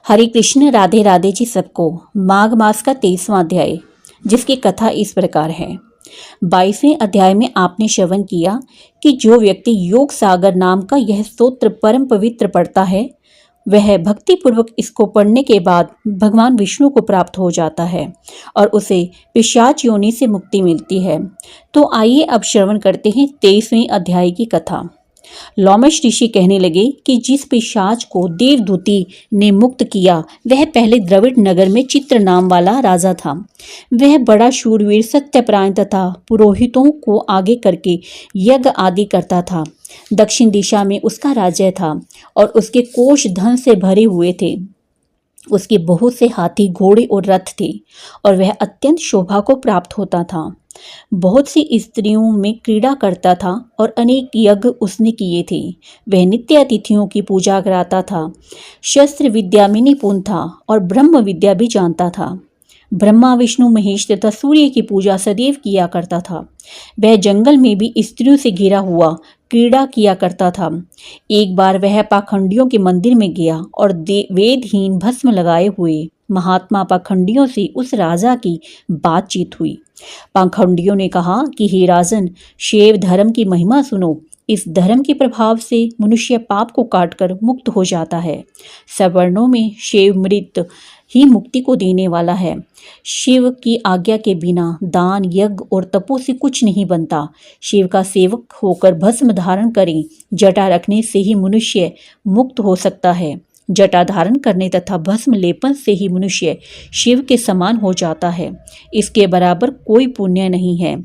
हरे कृष्ण राधे राधे जी सबको। माघ मास का 23वां अध्याय, जिसकी कथा इस प्रकार है। 22वें अध्याय में आपने श्रवण किया कि जो व्यक्ति योग सागर नाम का यह स्तोत्र परम पवित्र पढ़ता है, वह भक्ति पूर्वक इसको पढ़ने के बाद भगवान विष्णु को प्राप्त हो जाता है और उसे पिशाच योनि से मुक्ति मिलती है। तो आइए अब श्रवण करते हैं 23वें अध्याय की कथा। लोमश ऋषि कहने लगे कि जिस पिशाच को देवदूती ने मुक्त किया वह पहले द्रविड़ नगर में चित्र नाम वाला राजा था। वह बड़ा शूरवीर, सत्यपरायण तथा पुरोहितों को आगे करके यज्ञ आदि करता था। दक्षिण दिशा में उसका राज्य था और उसके कोष धन से भरे हुए थे। उसके बहुत से हाथी, घोड़े और रथ थे और वह अत्यंत शोभा को प्राप्त होता था। बहुत सी स्त्रियों में क्रीड़ा करता था और अनेक यज्ञ उसने किए थे। वह नित्य अतिथियों की पूजा कराता था। शस्त्र विद्या में निपुण था और ब्रह्म विद्या भी जानता था। ब्रह्मा, विष्णु, महेश तथा सूर्य की पूजा सदैव किया करता था। वह जंगल में भी स्त्रियों से घिरा हुआ क्रीड़ा किया करता था। एक बार वह पाखंडियों के मंदिर में गया और वेदहीन भस्म लगाए हुए महात्मा पाखंडियों से उस राजा की बातचीत हुई। पाखंडियों ने कहा कि हे राजन, शैव धर्म की महिमा सुनो। इस धर्म के प्रभाव से मनुष्य पाप को काटकर मुक्त हो जाता है। सवर्णों में शैव मृत ही मुक्ति को देने वाला है। शिव की आज्ञा के बिना दान, यज्ञ और तपो से कुछ नहीं बनता। शिव का सेवक होकर भस्म धारण करें। जटा रखने से ही मनुष्य मुक्त हो सकता है। जटा धारण करने तथा भस्म लेपन से ही मनुष्य शिव के समान हो जाता है। इसके बराबर कोई पुण्य नहीं है।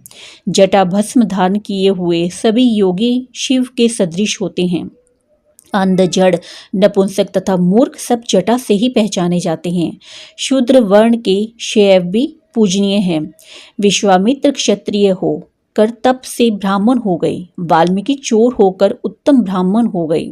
जटा भस्म धारण किए हुए सभी योगी शिव के सदृश होते हैं। अंध, जड़, नपुंसक तथा मूर्ख सब जटा से ही पहचाने जाते हैं। शूद्र वर्ण के शैव भी पूजनीय हैं। विश्वामित्र क्षत्रिय हो कर तप से ब्राह्मण हो गए। वाल्मीकि चोर होकर उत्तम ब्राह्मण हो गए।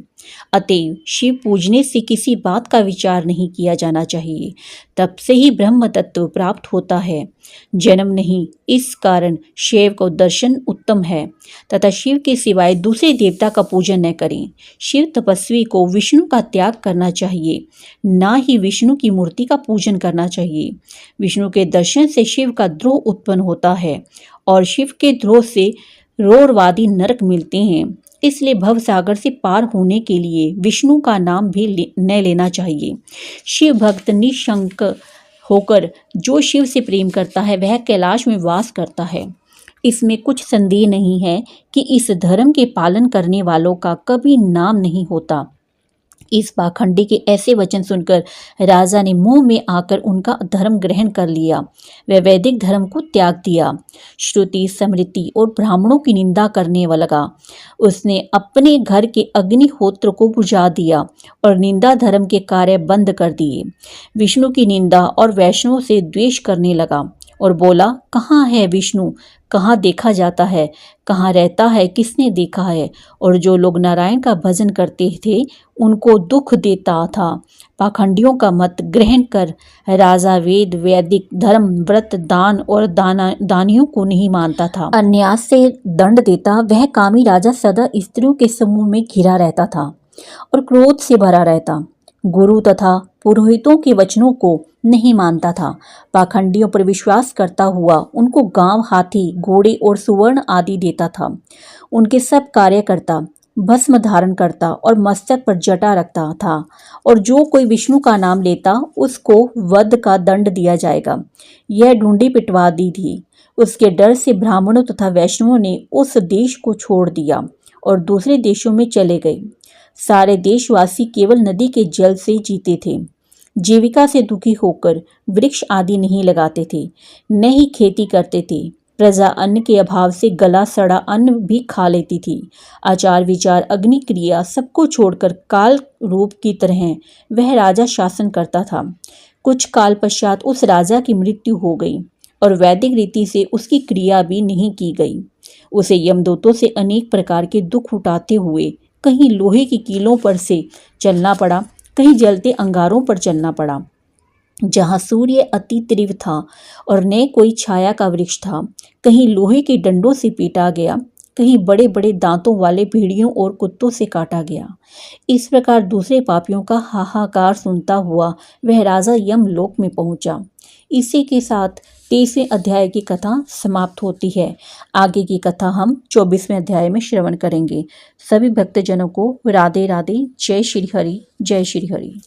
अतएव शिव पूजने से किसी बात का विचार नहीं किया जाना चाहिए। तप से ही ब्रह्म तत्व प्राप्त होता है, जन्म नहीं। इस कारण शिव को दर्शन उत्तम है तथा शिव के सिवाय दूसरे देवता का पूजन न करें। शिव तपस्वी को विष्णु का त्याग करना चाहिए, ना ही विष्णु की मूर्ति का पूजन करना चाहिए। विष्णु के दर्शन से शिव का द्रोह उत्पन्न होता है और शिव के द्रोह से रोरवादी नरक मिलते हैं। इसलिए भवसागर से पार होने के लिए विष्णु का नाम भी न लेना चाहिए। शिव भक्त निशंक होकर जो शिव से प्रेम करता है वह कैलाश में वास करता है। इसमें कुछ संदेह नहीं है कि इस धर्म के पालन करने वालों का कभी नाम नहीं होता। इस पाखंडी के ऐसे वचन सुनकर राजा ने मुंह में आकर उनका धर्म ग्रहण कर लिया। वह वैदिक धर्म को त्याग दिया। श्रुति, स्मृति और ब्राह्मणों की निंदा करने लगा। उसने अपने घर के अग्निहोत्र को बुझा दिया और निंदा धर्म के कार्य बंद कर दिए। विष्णु की निंदा और वैष्णव से द्वेष करने लगा और बोला, कहाँ है विष्णु? कहाँ देखा जाता है? कहाँ रहता है? किसने देखा है? और जो लोग नारायण का भजन करते थे उनको दुख देता था। पाखंडियों का मत ग्रहण कर राजा वेद, वैदिक धर्म, व्रत, दान और दानियों को नहीं मानता था। अन्यास से दंड देता। वह कामी राजा सदा स्त्रियों के समूह में घिरा रहता था और क्रोध से भरा रहता। गुरु तथा पुरोहितों के वचनों को नहीं मानता था। पाखंडियों पर विश्वास करता हुआ उनको गांव, हाथी, घोड़े और सुवर्ण आदि देता था। उनके सब कार्य करता, भस्म धारण करता और मस्तक पर जटा रखता था। और जो कोई विष्णु का नाम लेता उसको वध का दंड दिया जाएगा। यह ढूंढी पिटवा दी थी। उसके डर से ब्राह्मणों तथा वैष्णवों ने उस देश को छोड़ दिया और दूसरे देशों में चले गए। सारे देशवासी केवल नदी के जल से जीते थे। जीविका से दुखी होकर वृक्ष आदि नहीं लगाते थे, न ही खेती करते थे। प्रजा अन्न के अभाव से गला सड़ा अन्न भी खा लेती थी। आचार विचार, अग्नि क्रिया सबको छोड़कर काल रूप की तरह वह राजा शासन करता था। कुछ काल पश्चात उस राजा की मृत्यु हो गई और वैदिक रीति से उसकी क्रिया भी नहीं की गई। उसे यमदूतों से अनेक प्रकार के दुख उठाते हुए कहीं लोहे की कीलों पर से चलना पड़ा, कहीं जलते अंगारों पर चलना पड़ा। जहाँ सूर्य अति तीव्र था और न कोई छाया का वृक्ष था, कहीं लोहे के डंडों से पीटा गया, कहीं बड़े बड़े दांतों वाले भेड़ियों और कुत्तों से काटा गया। इस प्रकार दूसरे पापियों का हाहाकार सुनता हुआ वह राजा यमलोक में पहुंचा। इसी के साथ 23वें अध्याय की कथा समाप्त होती है। आगे की कथा हम 24वें अध्याय में श्रवण करेंगे। सभी भक्तजनों को राधे राधे। जय श्री हरि, जय श्री हरि।